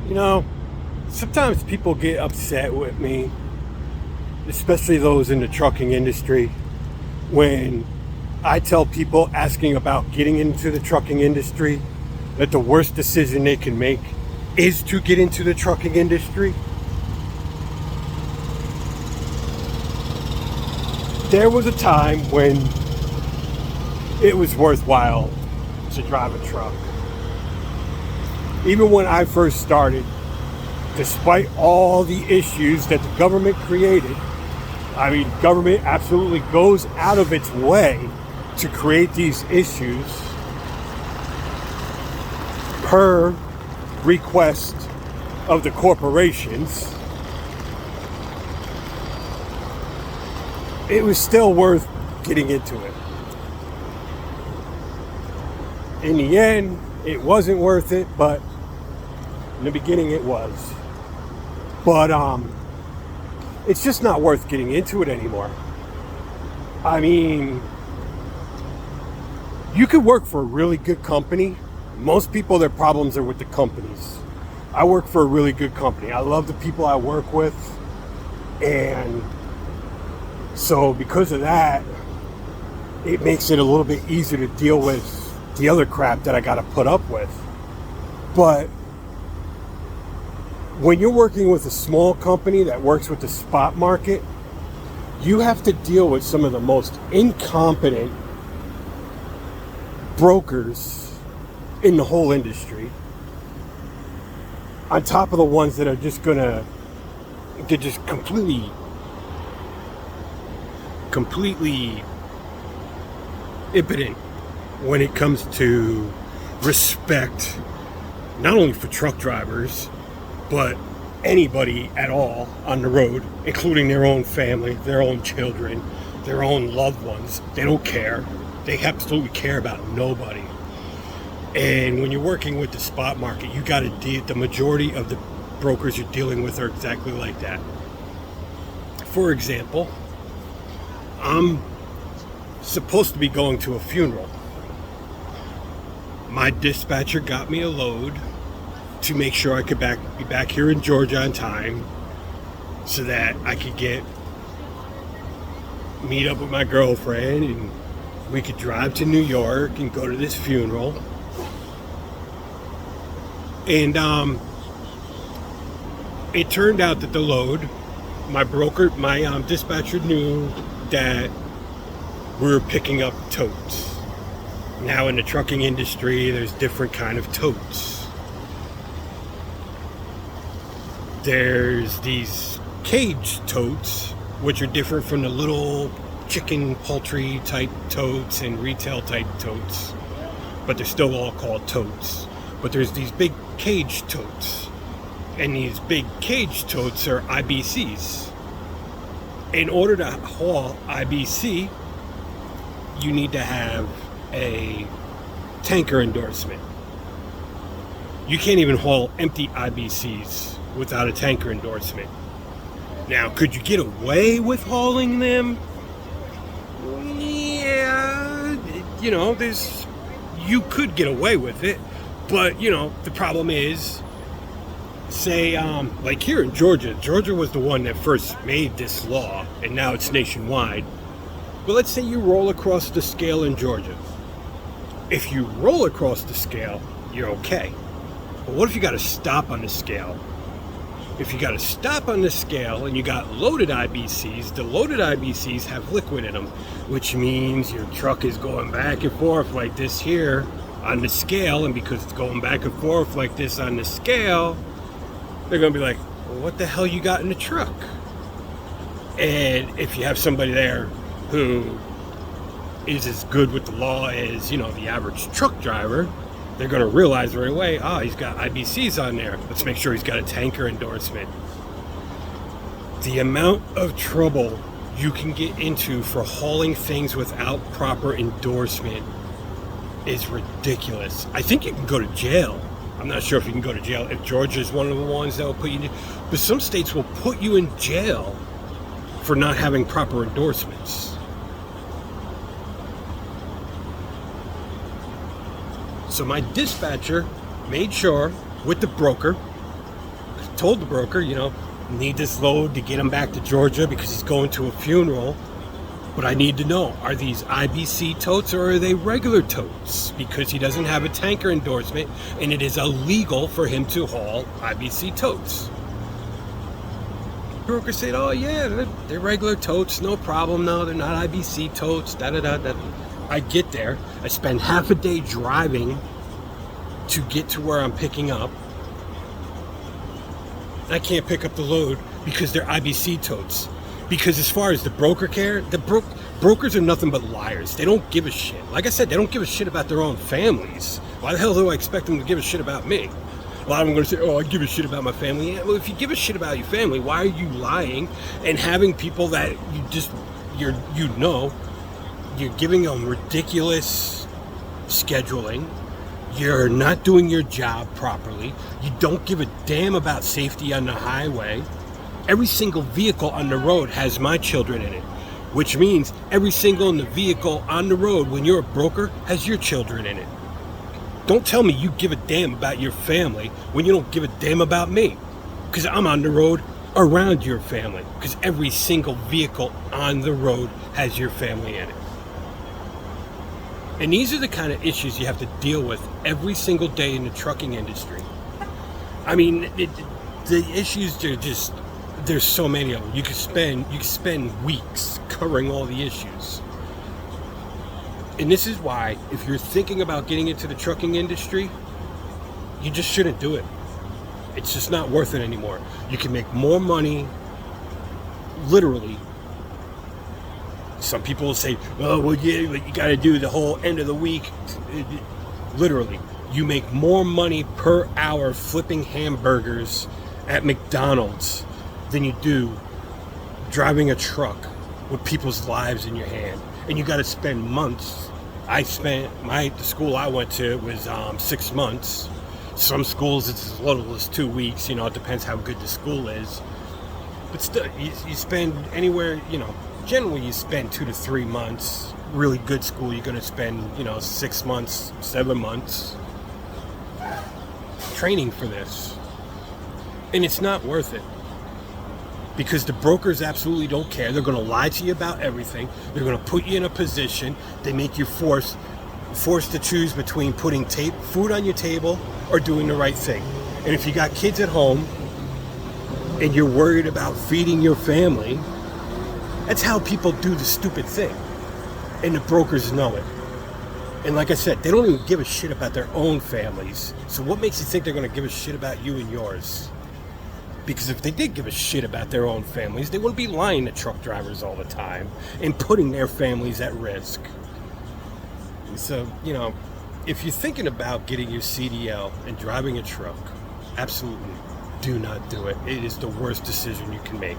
You know, sometimes people get upset with me, especially those in the trucking industry, when I tell people asking about getting into the trucking industry that the worst decision they can make is to get into the trucking industry. There was a time when it was worthwhile to drive a truck. Even when I first started, despite all the issues that the government created, I mean, government absolutely goes out of its way to create these issues per request of the corporations. It was still worth getting into it. In the end, it wasn't worth it, but in the beginning it was. But it's just not worth getting into it anymore. I mean, you could work for a really good company. Most people, their problems are with the companies. I work for a really good company. I love the people I work with. And so because of that, it makes it a little bit easier to deal with the other crap that I got to put up with. But when you're working with a small company that works with the spot market, you have to deal with some of the most incompetent brokers in the whole industry, on top of the ones that are just they're just completely impotent when it comes to respect, not only for truck drivers, but anybody at all on the road, including their own family, their own children, their own loved ones. They don't care. They absolutely care about nobody. And when you're working with the spot market, you got to deal, the majority of the brokers you're dealing with are exactly like that. For example, I'm supposed to be going to a funeral. My dispatcher got me a load to make sure I could be back here in Georgia on time so that I could meet up with my girlfriend and we could drive to New York and go to this funeral. And it turned out that the load, my dispatcher knew that we were picking up totes. Now in the trucking industry, there's different kind of totes. There's these cage totes, which are different from the little chicken, poultry type totes and retail type totes, but they're still all called totes. But there's these big cage totes, and these big cage totes are IBCs. In order to haul IBC, you need to have a tanker endorsement. You can't even haul empty IBCs without a tanker endorsement. Now, could you get away with hauling them? Yeah, you could get away with it, but the problem is, say, like here in Georgia was the one that first made this law, and now it's nationwide. But let's say you roll across the scale in Georgia. If you roll across the scale, you're okay. But what if you got to stop on the scale? If you got to stop on the scale and you got loaded IBCs, the loaded IBCs have liquid in them, which means your truck is going back and forth like this here on the scale. And because it's going back and forth like this on the scale, they're going to be like, well, what the hell you got in the truck? And if you have somebody there who is as good with the law as, the average truck driver, they're going to realize right away, he's got IBCs on there. Let's make sure he's got a tanker endorsement. The amount of trouble you can get into for hauling things without proper endorsement is ridiculous. I think you can go to jail. I'm not sure if you can go to jail. If Georgia is one of the ones that will put you in, but some states will put you in jail for not having proper endorsements. So my dispatcher made sure with the broker Told the broker, need this load to get him back to Georgia because he's going to a funeral. But I need to know, are these IBC totes or are they regular totes? Because he doesn't have a tanker endorsement and it is illegal for him to haul IBC totes. Broker said, oh yeah, they're regular totes, no problem. No, they're not IBC totes, da-da-da-da. I get there, I spend half a day driving to get to where I'm picking up. I can't pick up the load because they're IBC totes. Because as far as the broker care, brokers are nothing but liars. They don't give a shit. Like I said, they don't give a shit about their own families. Why the hell do I expect them to give a shit about me? A lot of them are going to say, oh, I give a shit about my family. Yeah, well, if you give a shit about your family, why are you lying and having people that you're giving them ridiculous scheduling? You're not doing your job properly. You don't give a damn about safety on the highway. Every single vehicle on the road has my children in it, which means every single vehicle on the road when you're a broker has your children in it. Don't tell me you give a damn about your family when you don't give a damn about me, because I'm on the road around your family, because every single vehicle on the road has your family in it. And these are the kind of issues you have to deal with every single day in the trucking industry. I mean, the issues are just, there's so many of them. You could spend weeks covering all the issues. And this is why, if you're thinking about getting into the trucking industry, you just shouldn't do it. It's just not worth it anymore. You can make more money, literally. Some people will say, oh, well, yeah, you got to do the whole end of the week. Literally, you make more money per hour flipping hamburgers at McDonald's than you do driving a truck with people's lives in your hand. And you got to spend months. The school I went to was 6 months. Some schools it's as little as 2 weeks. It depends how good the school is. But still, you spend anywhere, generally you spend 2 to 3 months. Really good school, you're going to spend, 6 months, 7 months training for this. And it's not worth it. Because the brokers absolutely don't care. They're going to lie to you about everything. They're going to put you in a position. They make you forced to choose between putting food on your table or doing the right thing. And if you got kids at home and you're worried about feeding your family, that's how people do the stupid thing. And the brokers know it. And like I said, they don't even give a shit about their own families. So what makes you think they're going to give a shit about you and yours? Because if they did give a shit about their own families, they wouldn't be lying to truck drivers all the time and putting their families at risk. So, if you're thinking about getting your CDL and driving a truck, absolutely do not do it. It is the worst decision you can make.